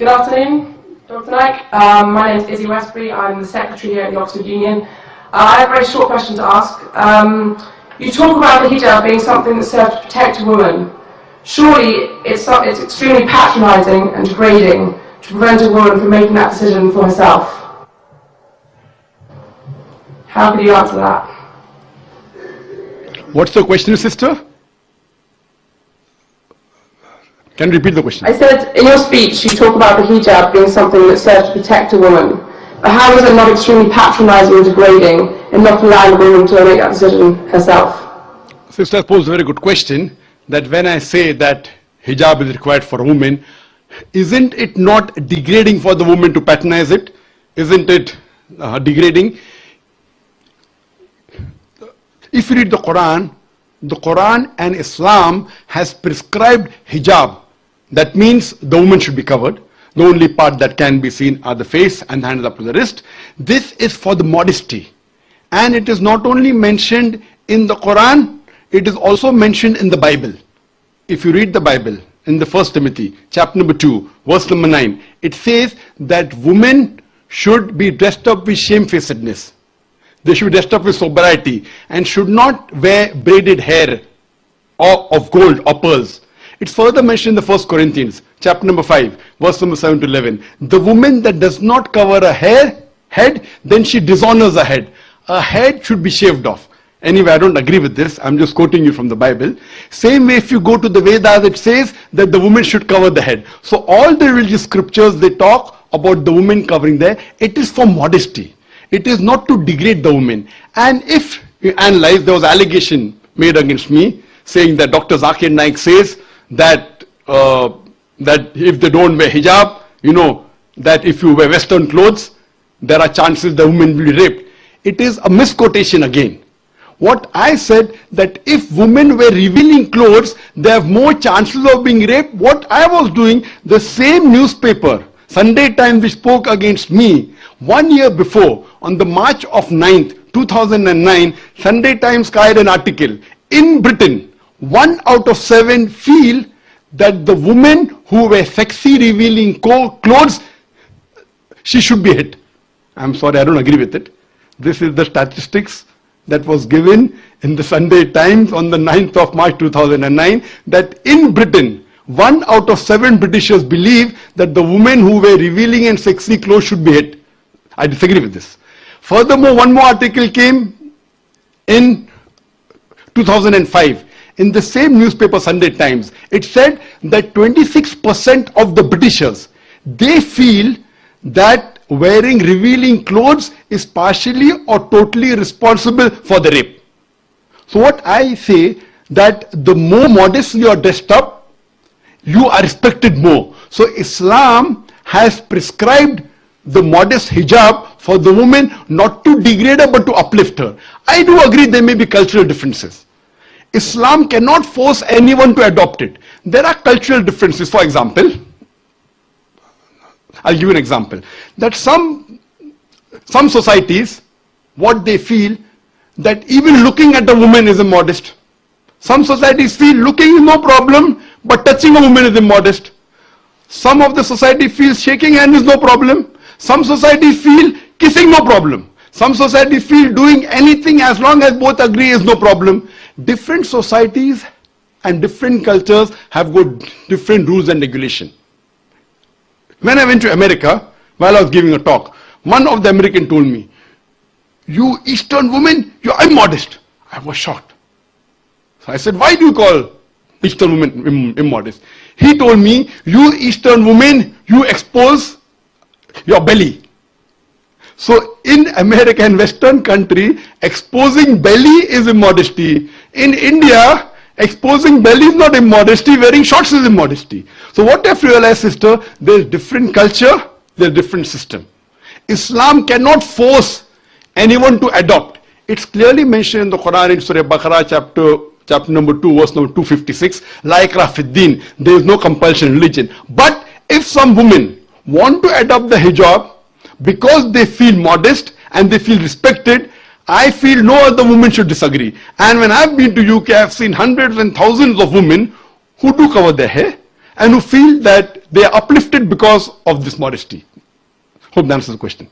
Good afternoon, Dr. Naik. My name is Izzy Westbury. I'm the Secretary here at the Oxford Union. I have a very short question to ask. You talk about the hijab being something that serves to protect a woman. Surely it's extremely patronising and degrading to prevent a woman from making that decision for herself. How could you answer that? What's the question, sister? Can you repeat the question? I said, in your speech, you talk about the hijab being something that serves to protect a woman. But how is it not extremely patronising and degrading in not allowing a woman to make that decision herself? Sister posed a very good question, that when I say that hijab is required for a woman, isn't it not degrading for the woman to patronize it? Isn't it degrading? If you read the Quran and Islam has prescribed hijab. That means the woman should be covered. The only part that can be seen are the face and the hands up to the wrist. This is for the modesty. And it is not only mentioned in the Quran, it is also mentioned in the Bible. If you read the Bible, in the 1 Timothy, chapter number 2, verse number 9, it says that women should be dressed up with shamefacedness. They should be dressed up with sobriety and should not wear braided hair or of gold or pearls. It's further mentioned in the 1 Corinthians, chapter number 5, verse number 7 to 11. The woman that does not cover her head, then she dishonors her head. Her head should be shaved off. Anyway, I don't agree with this. I'm just quoting you from the Bible. Same way, if you go to the Vedas, it says that the woman should cover the head. So all the religious scriptures, they talk about the woman covering their head. It is for modesty. It is not to degrade the woman. And if you analyze, there was allegation made against me saying that Dr. Zakir Naik says that that if they don't wear hijab, you know, that if you wear Western clothes, there are chances the woman will be raped. It is a misquotation again. What I said, that if women wear revealing clothes, they have more chances of being raped. What I was doing, the same newspaper, Sunday Times, which spoke against me 1 year before, on the March of 9th, 2009, Sunday Times carried an article. In Britain, 1 out of 7 feel that the women who wear sexy revealing clothes, she should be hit. I'm sorry, I don't agree with it. This is the statistics that was given in the Sunday Times on the 9th of March 2009, that in Britain, 1 out of 7 Britishers believe that the women who wear revealing and sexy clothes should be hit. I disagree with this. Furthermore, one more article came in 2005 in the same newspaper, Sunday Times. It said that 26% of the Britishers, they feel that wearing revealing clothes is partially or totally responsible for the rape. So what I say, that the more modest you are dressed up, you are respected more. So Islam has prescribed the modest hijab for the woman, not to degrade her but to uplift her. I do agree there may be cultural differences. Islam cannot force anyone to adopt it. There are cultural differences. For example, I'll give you an example. That some societies, what they feel, that even looking at a woman is immodest. Some societies feel looking is no problem, but touching a woman is immodest. Some of the society feels shaking hand is no problem. Some societies feel kissing no problem. Some societies feel doing anything as long as both agree is no problem. Different societies and different cultures have got different rules and regulation. When I went to America, while I was giving a talk, one of the Americans told me, "You Eastern women, you are immodest." I was shocked. So I said, "Why do you call Eastern women immodest?" He told me, "You Eastern women, you expose your belly." So in America and Western country, exposing belly is immodesty. In India, exposing belly is not immodesty, wearing shorts is immodesty. So what I've realized, sister, there's different culture, there's different system. Islam cannot force anyone to adopt. It's clearly mentioned in the Quran in Surah Baqarah chapter number 2, verse number 256, La ikraha fid din, there is no compulsion in religion. But if some women want to adopt the hijab because they feel modest and they feel respected, I feel no other woman should disagree. And when I've been to UK, I've seen hundreds and thousands of women who do cover their hair and who feel that they are uplifted because of this modesty. Hope that answers the question.